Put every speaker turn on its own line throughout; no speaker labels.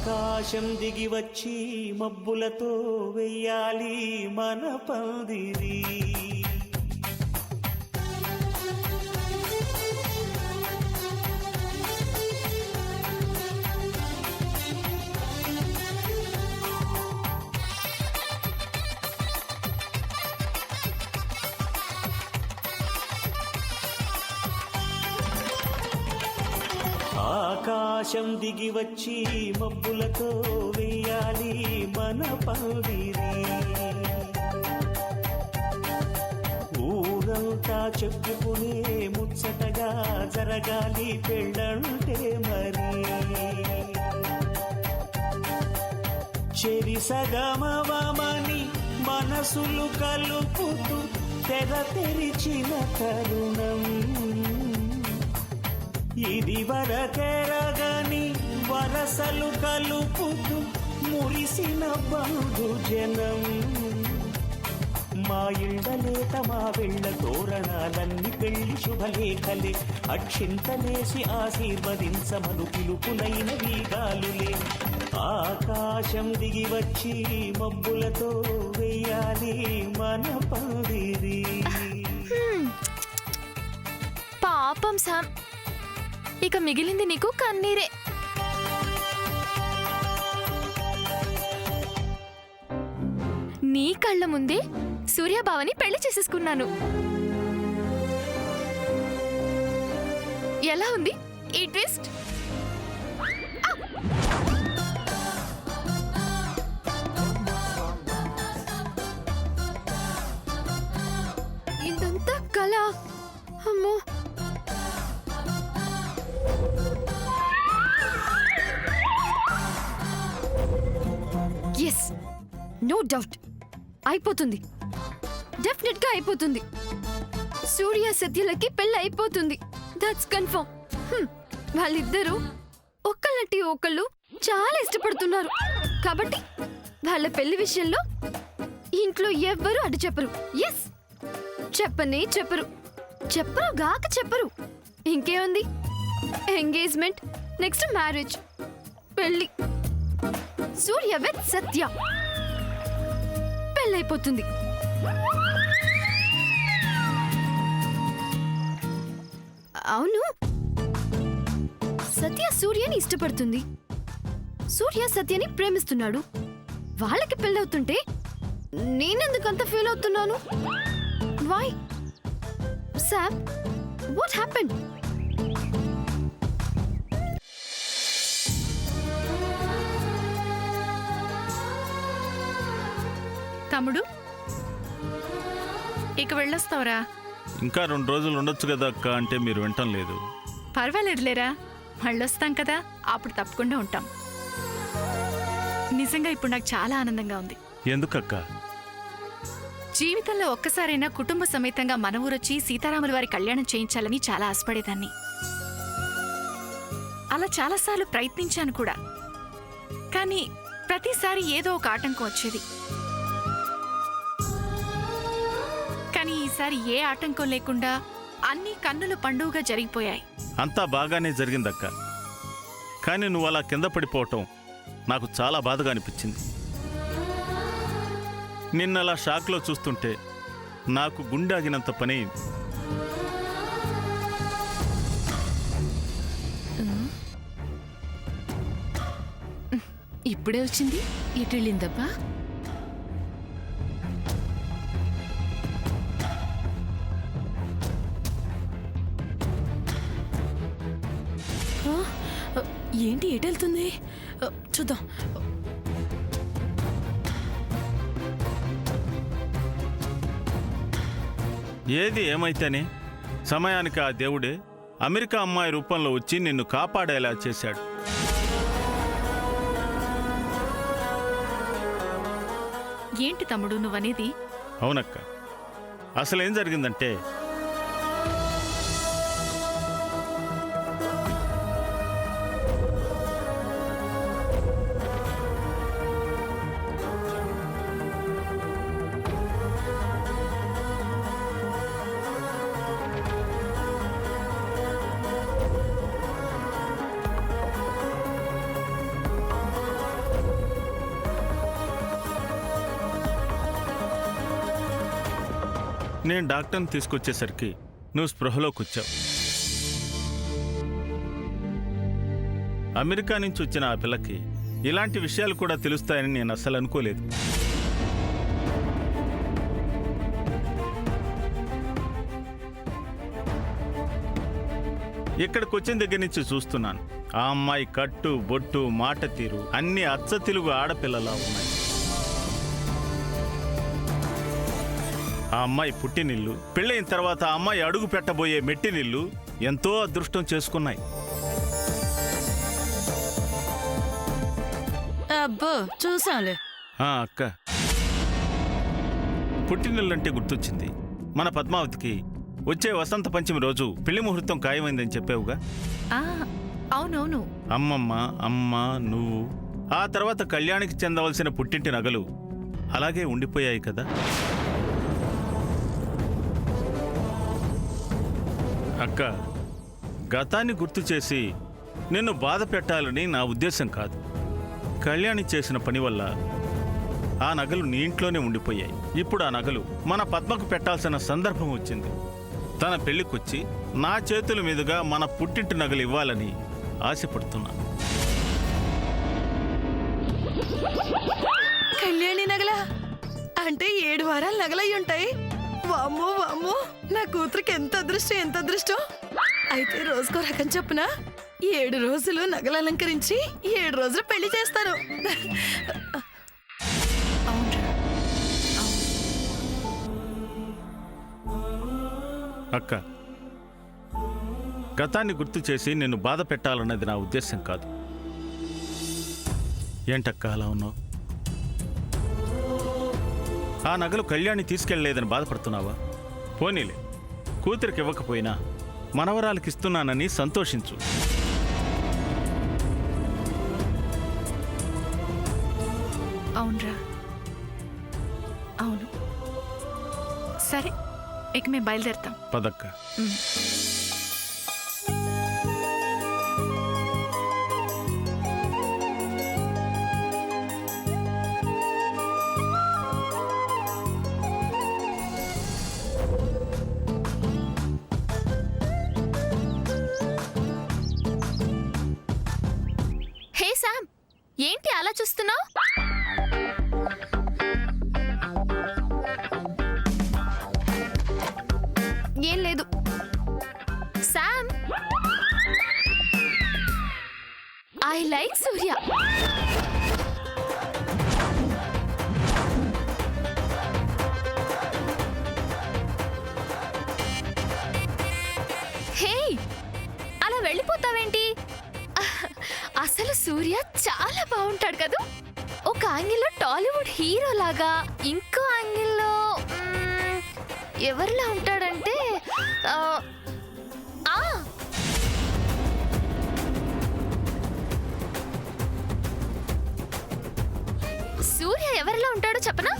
ఆకాశం దిగి వచ్చి మబ్బులతో వెయ్యాలి మన పందిరి. ఆకాశం దిగి వచ్చి మబ్బులతో వేయాలి మన పందిరి. ఊరంతా చెప్పుకునే ముచ్చటగా జరగాలి పెళ్ళంటే మరి. చెరి సగమవమని మనసులు కలుపుతూ తెర తెరిచిన తరుణం. ఇది వరకెరగని వరసలు కలుపుతూ మురిసిన బంధుజనం. మా ఇళ్ళలేత మా వెళ్ళ తోరణాలన్నీ పెళ్లి శుభలేఖలే. అక్షింతలేసి ఆశీర్వదించమను పిలుపులైన వీగాలులే. ఆకాశం దిగి వచ్చి మబ్బులతో వెయ్యాలి మన పందిరి.
పాపం సామ్, ఇక మిగిలింది నీకు కన్నీరే. నీ కళ్ళ ముందే సూర్యబావని పెళ్లి చేసేసుకున్నాను. ఎలా ఉంది ఈ ట్విస్ట్? ఇదంతా కళ. అమ్మో, ఎస్, నో డౌట్ అయిపోతుంది. డెఫినెట్ గా అయిపోతుంది. సూర్య సత్యలకి పెళ్ళి అయిపోతుంది. That's confirm. వాళ్ళిద్దరూ ఒకళ్ళంటి ఒకళ్ళు చాలా ఇష్టపడుతున్నారు కాబట్టి వాళ్ళ పెళ్లి విషయంలో ఇంట్లో ఎవ్వరూ అడ్డు చెప్పరు. ఎస్, చెప్పనే చెప్పరు. చెప్పరు గాక చెప్పరు. ఇంకేముంది, ఎంగేజ్మెంట్, నెక్స్ట్ మ్యారేజ్, పెళ్లి. సూర్య విత్ సత్య పెళ్ళైపోతుంది. అవును, సత్య సూర్యని ఇష్టపడుతుంది. సూర్య సత్యని ప్రేమిస్తున్నాడు. వాళ్ళకి పెళ్ళవుతుంటే నేనెందుకు అంత ఫీల్ అవుతున్నాను? Why Sam, what happened?
తమ్ముడు, ఇక వెళ్ళొస్తావురా?
ఇంకా 2 రోజులు ఉండొచ్చు కదా అక్క అంటే మీరు వింటం లేదు.
పర్వాలేదులేరా, మళ్ళొస్తాం కదా, అప్పుడు తప్పకుండా ఉంటాం. నిజంగా ఇప్పుడు నాకు చాలా ఆనందంగా ఉంది.
ఎందుకక్క?
జీవితంలో ఒక్కసారైనా కుటుంబ సమేతంగా మన ఊరొచ్చి సీతారాముల వారి కళ్యాణం చేయించాలని చాలా ఆశపడేదాన్ని. అలా చాలాసార్లు ప్రయత్నించాను కూడా. కానీ ప్రతిసారి ఏదో ఒక ఆటంకం వచ్చేది. కానీ ఈసారి ఏ ఆటంకం లేకుండా అన్ని కన్నుల పండుగగా జరిగిపోయాయి.
అంతా బాగానే జరిగిందక్క. కానీ నువ్వు అలా కింద పడిపోవటం నాకు చాలా బాధగా అనిపించింది. నిన్నలా షాక్లో చూస్తుంటే నాకు గుండె ఆగినంత పని.
ఇప్పుడే వచ్చింది, ఎటు వెళ్ళిందబ్బా? ఏంటి ఎటు వెళ్తుంది? చూద్దాం.
ఏది ఏమైతేనే సమయానికి ఆ దేవుడే అమెరికా అమ్మాయి రూపంలో వచ్చి నిన్ను కాపాడేలా చేశాడు.
ఏంటి తమ్ముడు నువ్వనేది?
అవునక్క, అసలేం జరిగిందంటే నేను డాక్టర్ని తీసుకొచ్చేసరికి నువ్వు స్పృహలోకి వచ్చావు. అమెరికా నుంచి వచ్చిన ఆ పిల్లకి ఇలాంటి విషయాలు కూడా తెలుస్తాయని నేను అస్సలు అనుకోలేదు. ఇక్కడికి వచ్చిన దగ్గర నుంచి చూస్తున్నాను. ఆ అమ్మాయి కట్టు, బొట్టు, మాట తీరు అన్ని అచ్చ తెలుగు ఆడపిల్లలా ఉన్నాయి. ఆ అమ్మాయి పుట్టినిల్లు, పెళ్ళైన తర్వాత ఆ అమ్మాయి అడుగు పెట్టబోయే మెట్టినిల్లు ఎంతో అదృష్టం చేసుకున్నాయి.
అబ్బో చూసాంలే.
అక్క, పుట్టినిల్లంటే గుర్తొచ్చింది. మన పద్మావతికి వచ్చే వసంత పంచమి రోజు పెళ్లి ముహూర్తం ఖాయమైందని చెప్పావుగా?
అవునవును.
అమ్మమ్మ, అమ్మ, నువ్వు, ఆ తర్వాత కళ్యాణికి చెందవలసిన పుట్టింటి నగలు అలాగే ఉండిపోయాయి కదా? అక్క, గతాన్ని గుర్తు చేసి నిన్ను బాధ పెట్టాలని నా ఉద్దేశం కాదు. కళ్యాణి చేసిన పని వల్ల ఆ నగలు నీ ఇంట్లోనే ఉండిపోయాయి. ఇప్పుడు ఆ నగలు మన పద్మకు పెట్టాల్సిన సందర్భం వచ్చింది. తన పెళ్లికొచ్చి నా చేతుల మీదుగా మన పుట్టింటి నగలు ఇవ్వాలని ఆశపడుతున్నా.
కళ్యాణి నగలా అంటే 7 వారాలు నగలయ్యి ఉంటాయి. వామ్మో వామ్మో, నా కూతురికి ఎంత అదృష్టం, ఎంత అదృష్టం. అయితే రోజుకో రకం చొప్పున 7 రోజులు నగలు అలంకరించి 7 రోజులు పెళ్లి చేస్తాను.
అక్క, గతాన్ని గుర్తు చేసి నిన్ను బాధ పెట్టాలన్నది నా ఉద్దేశం కాదు. ఏంటక్క అలా ఉన్నావు? ఆ నగలు కళ్యాణి తీసుకెళ్లలేదని బాధపడుతున్నావా? పోనీలే, కూతురికి ఇవ్వకపోయినా మనవరాలకి ఇస్తున్నానని సంతోషించు.
అవునరా, అవును. సరే, ఇక మేము బయలుదేరుతాం.
పదక్క.
హే శామ్, ఏంటి అలా చూస్తున్నావు? ఏం లేదు. శామ్, ఐ లైక్ సూర్య. హే, అలా వెళ్ళిపోతావేంటి? అసలు సూర్య చాలా బాగుంటాడు కదా. ఒక యాంగిల్లో టాలీవుడ్ హీరో లాగా, ఇంకో యాంగిల్లో ఎవరిలా ఉంటాడంటే సూర్య ఎవరిలా ఉంటాడో చెప్పనా?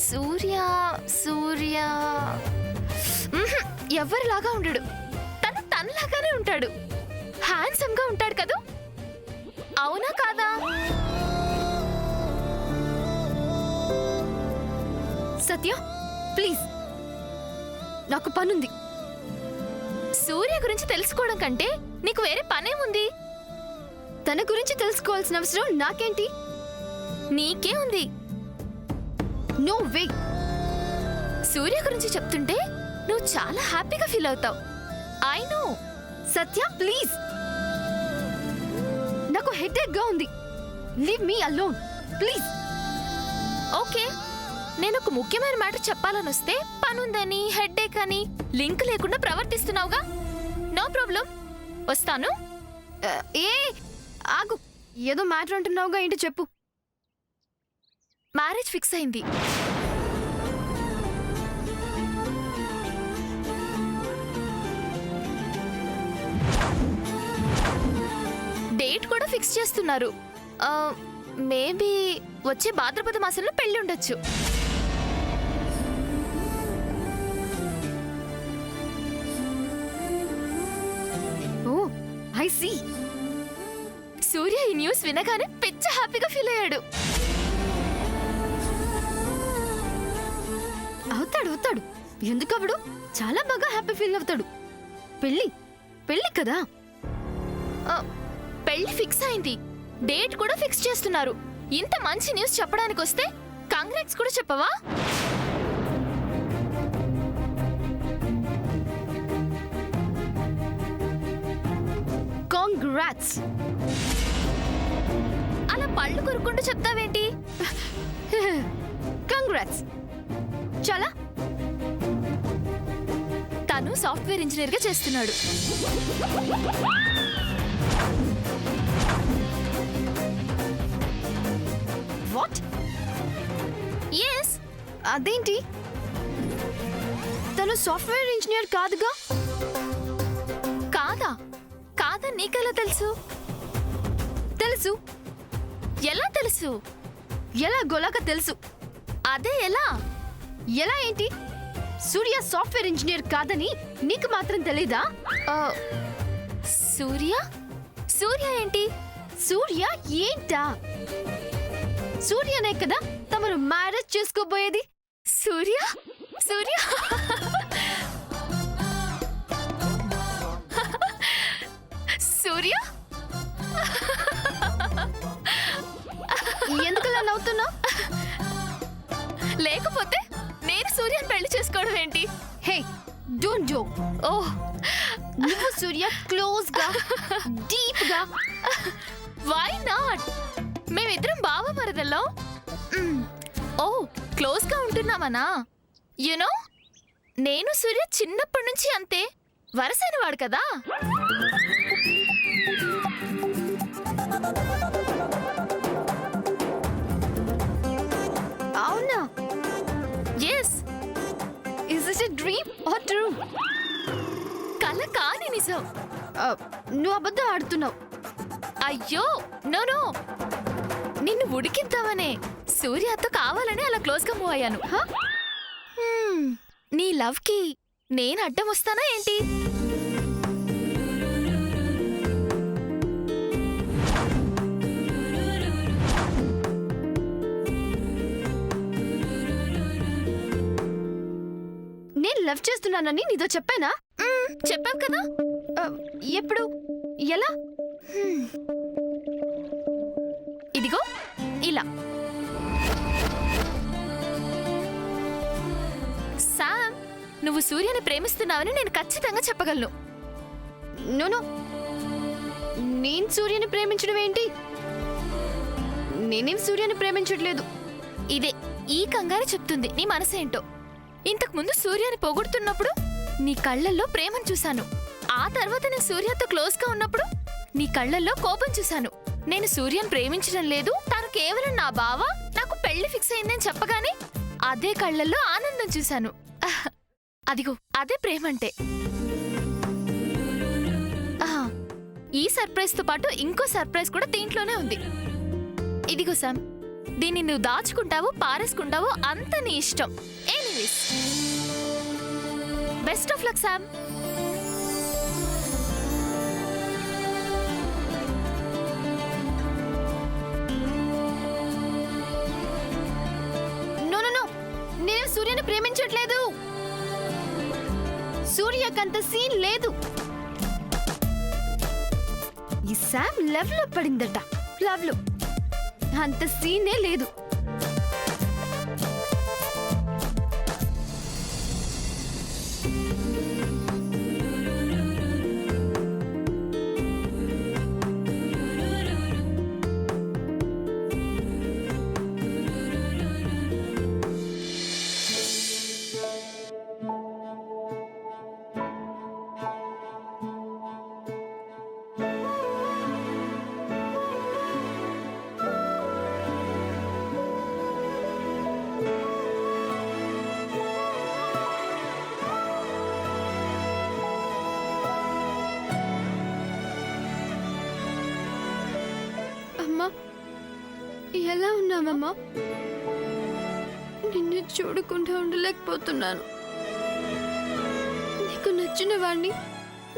సూర్య సూర్య ఎవరిలాగా ఉండడు. తనలాగానే ఉంటాడు. హ్యాండ్సమ్ గా ఉంటాడు కదా. అవునా కాదా? సత్య, ప్లీజ్, నాకు పనుంది. సూర్య గురించి తెలుసుకోవడం కంటే నీకు వేరే పనేముంది? తన గురించి తెలుసుకోవాల్సిన అవసరం నాకేంటి? నీకే ఉంది. No way. సూర్య గురించి చెప్తుంటే నువ్వు చాలా హ్యాపీగా ఫీల్ అవుతావు. I know. సత్య, ప్లీజ్, నాకు హెడేక్ గా ఉంది. Leave me alone please. Okay, నేను ఒక ముఖ్యమైన మ్యాటర్ చెప్పాలని వస్తే పనుందని, హెడేక్ అని లింక్ లేకుండా ప్రవర్తిస్తున్నావుగా. నో ప్రాబ్లం, వస్తాను. ఏ ఆగు, ఏదో మ్యాటర్ అంటున్నావుగా, ఏంటి చెప్పు. మ్యారేజ్ ఫిక్స్ అయింది. డేట్ కూడా ఫిక్స్ చేస్తున్నారు. మేబీ వచ్చే భాద్రపద మాసంలో పెళ్లి ఉండొచ్చు. ఓ, ఐ సీ. సూర్య ఈ న్యూస్ వినగానే పిచ్చ హ్యాపీగా ఫీల్ అయ్యాడు.
అవుతాడు ఎందుకు అవడు? చాలా బాగా హ్యాపీ ఫీల్ అవుతాడు. పెళ్ళి కదా.
పెళ్లి ఫిక్స్ అయింది, డేట్ కూడా ఫిక్స్ చేస్తున్నారు. ఇంత మంచి న్యూస్ చెప్పడానికి వస్తే కంగ్రాట్స్ కూడా చెప్పవా?
కాంగ్రాట్స్.
అలా పళ్ళు కొరుక్కుంటూ చెప్తావేంటి?
కంగ్రాట్స్. చాలా.
తను సాఫ్ట్వేర్ ఇంజనీర్ గా చేస్తున్నాడు.
వాట్?
ఎస్.
అదేంటి? తను సాఫ్ట్వేర్ ఇంజనీర్ కాదుగా.
కాదని నీకెలా తెలుసు?
తెలుసు.
ఎలా తెలుసు?
ఎలా గొలాగా తెలుసు.
అదే ఎలా?
ఎలా ఏంటి? సూర్య సాఫ్ట్వేర్ ఇంజనీర్ కాదని నీకు మాత్రం తెలీదా?
సూర్య ఏంటి?
సూర్య ఏంటా? సూర్యనే కదా తమరు మ్యారేజ్ చేసుకోబోయేది.
సూర్య సూర్య
ఎందుకలా నవ్వుతున్నావు?
లేకపోతే నేను సూర్యని పెళ్లి చేసుకోవడం ఏంటి?
హే, డోంట్ జోక్.
ఓహ్,
నువ్వు సూర్య క్లోజ్ గా, డీప్ గా.
Why not? మేమిద్దరం బావ మరదల్లో ఓ క్లోజ్ గా ఉంటున్నామనా? యునో, నేను సూర్య చిన్నప్పటి నుంచి అంతే వరసైన వాడు కదా.
అవునా?
Yes.
Is it a dream or true?
కల కాని నిజం.
నువ్వు అబద్ధం ఆడుతున్నావు.
అయ్యో నో, నిన్ను ఉడికిద్దామనే సూర్యతో కావాలని అలా క్లోజ్ గా మూవ్ అయ్యాను. నీ లవ్ కి నేను అడ్డం వస్తానా ఏంటి?
నేను లవ్ చేస్తున్నానని నీతో చెప్పానా?
చెప్పావు కదా.
ఎప్పుడు? ఎలా?
ఇదిగో ఇలా. శామ్, నువ్వు సూర్యని ప్రేమిస్తున్నావని నేను ఖచ్చితంగా చెప్పగలను.
నో, నేను సూర్యని ప్రేమించడం ఏంటి? నేనేం సూర్యని ప్రేమించట్లేదు.
ఇదే ఈ కంగారు చెప్తుంది నీ మనసేంటో. ఇంతకు ముందు సూర్యని పొగుడుతున్నప్పుడు నీ కళ్ళల్లో ప్రేమను చూశాను. ఆ తర్వాత నేను సూర్యతో క్లోజ్ గా ఉన్నప్పుడు నీ కళ్ళల్లో కోపం చూశాను. నేను సూర్యని ప్రేమించడం లేదు, తను కేవలం నా బావ, నాకు పెళ్లి ఫిక్స్ అయిందని చెప్పగానే అదే కళ్ళల్లో ఆనందం చూశాను. అదిగో అదే ప్రేమంటే. ఈ సర్ప్రైజ్ తో పాటు ఇంకో సర్ప్రైజ్ కూడా దీంట్లోనే ఉంది. ఇదిగో సామ్, దీన్ని నువ్వు దాచుకుంటావో పారేసుకుంటావో అంత నీ ఇష్టం. Anyways, best of luck Sam.
No, నేను సూర్యని ప్రేమించట్లేదు. సూర్యకంత సీన్ లేదు. ఈ శామ్ లవ్ లో పడిందట. లవ్ లో అంత సీనే లేదు. అమ్మా, ఎలా ఉన్నావమ్మా? నిన్ను చూడకుండా ఉండలేకపోతున్నాను. నీకు నచ్చిన వాణ్ణి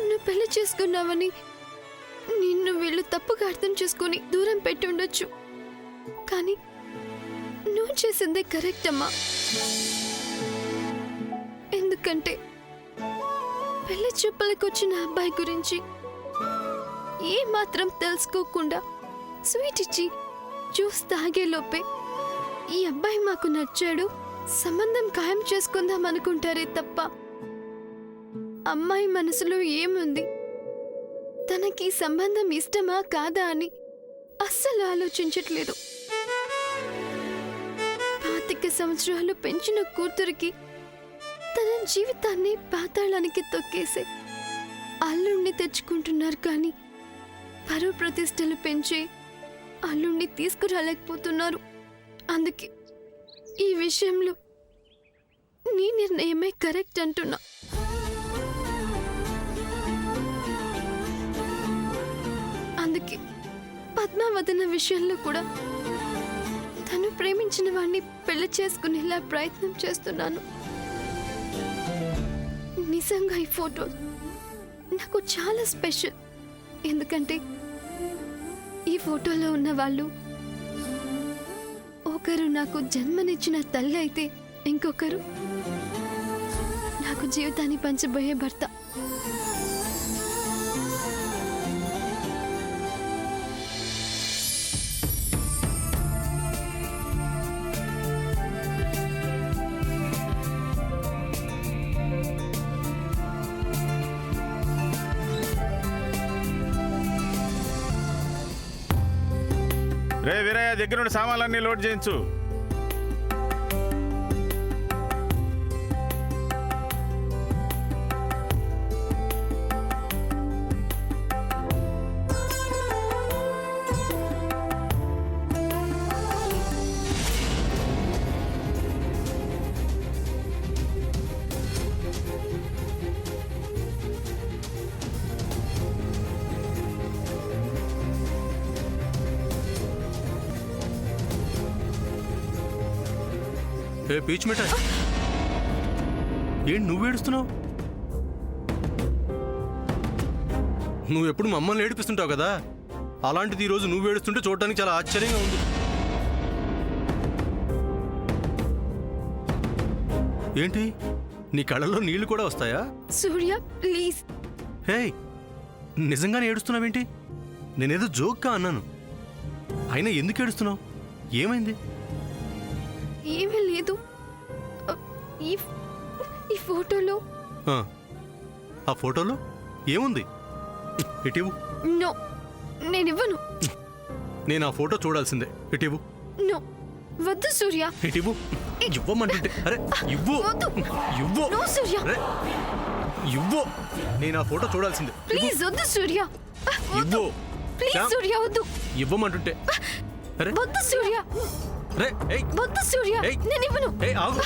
నువ్వు పెళ్లి చేసుకున్నావని నిన్ను వీళ్ళు తప్పుగా అర్థం చేసుకుని దూరం పెట్టి ఉండొచ్చు. కానీ నువ్వు చేసిందే కరెక్ట్ అమ్మా. ఎందుకంటే పెళ్లి చూపులకు వచ్చిన అబ్బాయి గురించి ఏ మాత్రం తెలుసుకోకుండా స్వీట్ ఇచ్చి జ్యూస్ తాగేలోపే ఈ అబ్బాయి మాకు నచ్చాడు, సంబంధం ఖాయం చేసుకుందాం అనుకుంటారే తప్ప అమ్మాయి మనసులో ఏముంది, తనకి సంబంధం ఇష్టమా కాదా అని అస్సలు ఆలోచించట్లేదు. 25 సంవత్సరాలు పెంచిన కూతురికి తన జీవితాన్ని పాతాళానికి తొక్కేసే అల్లుణ్ణి తెచ్చుకుంటున్నారు, కానీ పరువు ప్రతిష్టలు పెంచే అల్లుణ్ణి తీసుకురాలేకపోతున్నారు. అందుకే ఈ విషయంలో నీ నిర్ణయమే కరెక్ట్ అంటున్నా. అందుకే పద్మావదన విషయంలో కూడా తను ప్రేమించిన వాణ్ణి పెళ్లి చేసుకునేలా ప్రయత్నం చేస్తున్నాను. నిజంగా ఈ ఫోటో నాకు చాలా స్పెషల్. ఎందుకంటే ఈ ఫోటోలో ఉన్న వాళ్ళు ఒకరు నాకు జన్మనిచ్చిన తల్లి అయితే ఇంకొకరు నాకు జీవితాన్ని పంచబోయే భర్త.
రే వీరయ్య, దగ్గర నుండి సామాన్లన్నీ లోడ్ చేయించు.
ఏ పీచ్ మిఠాయి, ఏంటి నువ్వు ఏడుస్తున్నావు? నువ్వు ఎప్పుడు మమ్మల్ని ఏడిపిస్తుంటావు కదా, అలాంటిది ఈరోజు నువ్వు ఏడుస్తుంటే చూడటానికి చాలా ఆశ్చర్యంగా ఉంది. ఏంటి నీ కళ్ళల్లో నీళ్లు కూడా వస్తాయా?
సూర్య ప్లీజ్.
హే, నిజంగానే ఏడుస్తున్నావేంటి? నేనేదో జోక్గా అన్నాను. అయినా ఎందుకు ఏడుస్తున్నావు? ఏమైంది?
ఏమీ లేదు. ఈ ఫోటోలో
ఆ ఫోటోలో ఏముంది? ఇటీవు.
నో, నేనివ్వను.
నేను ఆ ఫోటో చూడాల్సిందే. ఇటీవు.
నో, వద్దు సూర్య.
ఇటీవు. ఇవ్వమంటుంటే. అరే ఇవ్వు.
వద్దు.
ఇవ్వు.
నో సూర్య.
అరే ఇవ్వు. నేను ఆ ఫోటో చూడాల్సిందే.
ప్లీజ్ వద్దు సూర్య.
ఇవ్వు.
ప్లీజ్
శ్యామ్,
సూర్య వద్దు.
ఇవ్వమంటుంటే. అరే
వద్దు సూర్య.
అరే ఏయ్
వద్దు సూర్య.
ఏయ్.
నేనివ్వను.
ఏయ్ ఆగు.